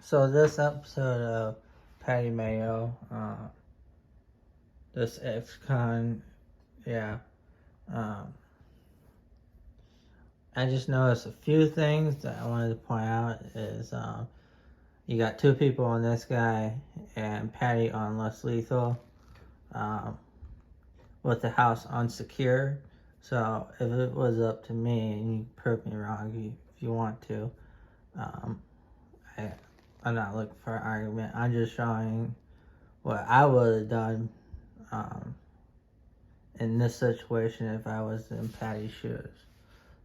So this episode of Patty Mayo, this ex-con, yeah, um, I just noticed a few things that I wanted to point out is you got two people on this guy and Patty on less lethal, um, with the house unsecure. So if it was up to me, and you prove me wrong if you want to, um, I, I'm not looking for an argument. I'm just showing what I would have done um, in this situation if I was in Patty's shoes.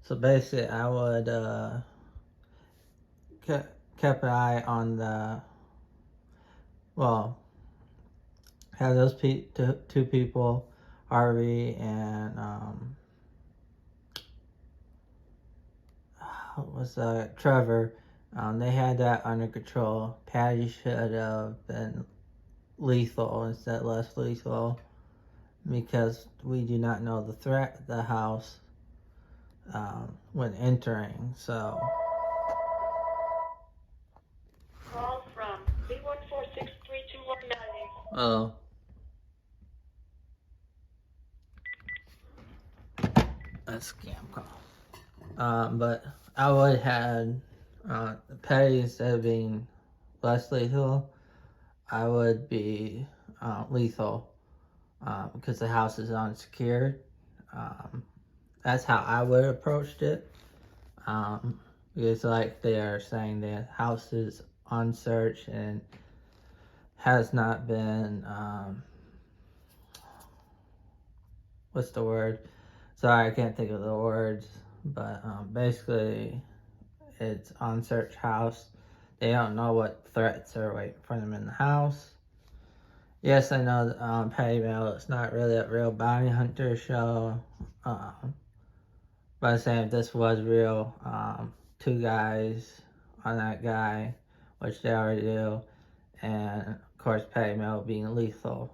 So basically, I would kept an eye on well, have those two people, Harvey and what was Trevor. They had that under control. Patty should have been lethal instead of less lethal because we do not know the threat of the house when entering. So. Call from B1463219. Oh. A scam call. But I would have Patty instead of being less lethal, I would be lethal because the house is unsecured. That's how I would have approached it. Because like they are saying, the house is unsearched and has not been what's the word? Sorry, I can't think of the words. But basically, it's unsearched house. They don't know what threats are waiting for them in the house. Yes, I know Patty Mayo is not really a real bounty hunter show. But I'm saying if this was real, two guys on that guy, which they already do, and of course Patty Mayo being lethal.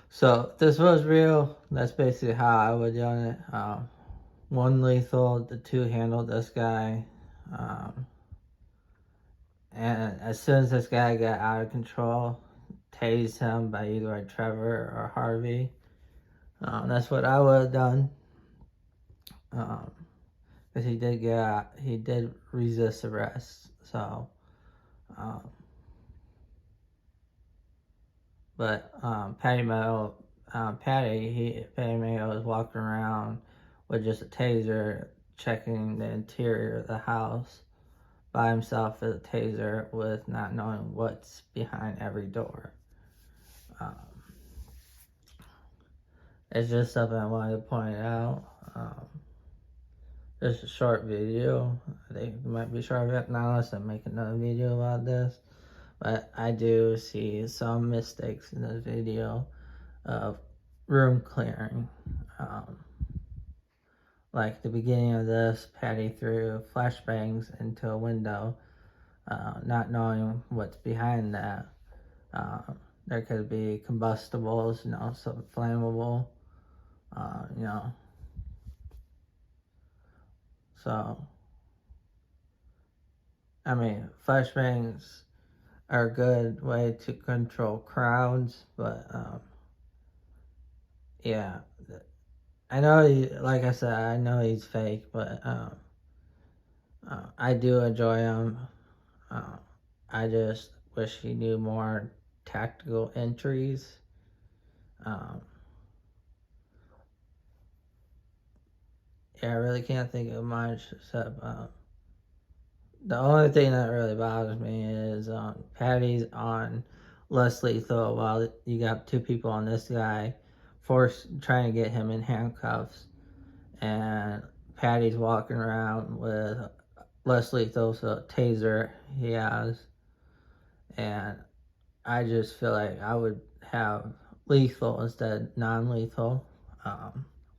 So if this was real, that's basically how I would do it. One lethal, the two handled this guy. And as soon as this guy got out of control, tased him by either Trevor or Harvey. That's what I would have done. Because he did resist arrest. So, but Patty Mayo was walking around with just a taser, checking the interior of the house by himself with a taser, with not knowing what's behind every door. It's just something I wanted to point out. Just a short video. I think it might be short, not unless I make another video about this. But I do see some mistakes in this video of room clearing. Like the beginning of this, Patty threw flashbangs into a window, not knowing what's behind that. There could be combustibles, some flammable, So, I mean, flashbangs are a good way to control crowds, but yeah, I know like I said, I know he's fake, but I do enjoy him. I just wish he knew more tactical entries. Yeah, I really can't think of much except the only thing that really bothers me is Patty's on less lethal while you got two people on this guy, trying to get him in handcuffs, and Patty's walking around with less lethal, so taser he has, and I just feel like I would have lethal instead of non-lethal,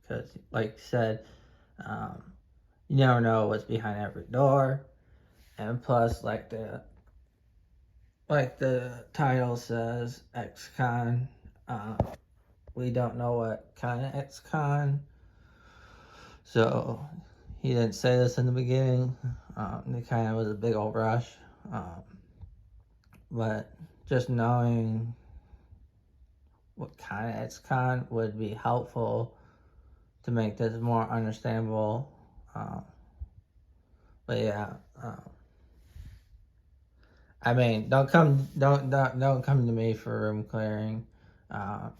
because like you said, you never know what's behind every door. And plus, like the title says, ex-con. We don't know what kind of ex-con. So he didn't say this in the beginning. It kind of was a big old rush. But just knowing what kind of XCon would be helpful to make this more understandable. But yeah, I mean, don't come to me for room clearing. I'm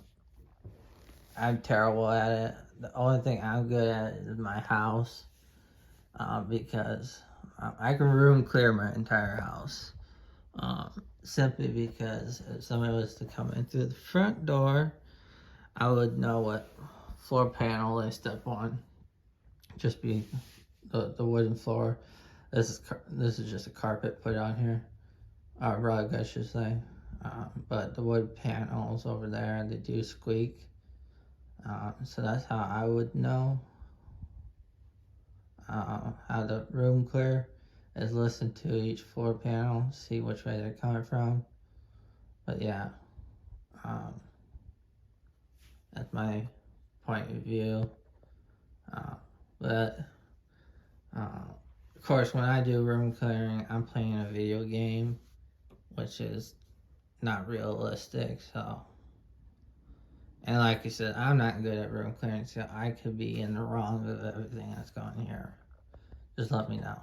terrible at it. The only thing I'm good at is my house, because I can room clear my entire house. Simply because if somebody was to come in through the front door, I would know what floor panel they step on. Just be the wooden floor. This is just a carpet put on here, rug I should say. But the wood panels over there, they do squeak. So that's how I would know how the room clear is. Listen to each floor panel, see which way they're coming from. But yeah, that's my point of view. But of course, when I do room clearing, I'm playing a video game, which is not realistic. So, and like I said, I'm not good at room clearing, so I could be in the wrong of everything that's going here. Just let me know.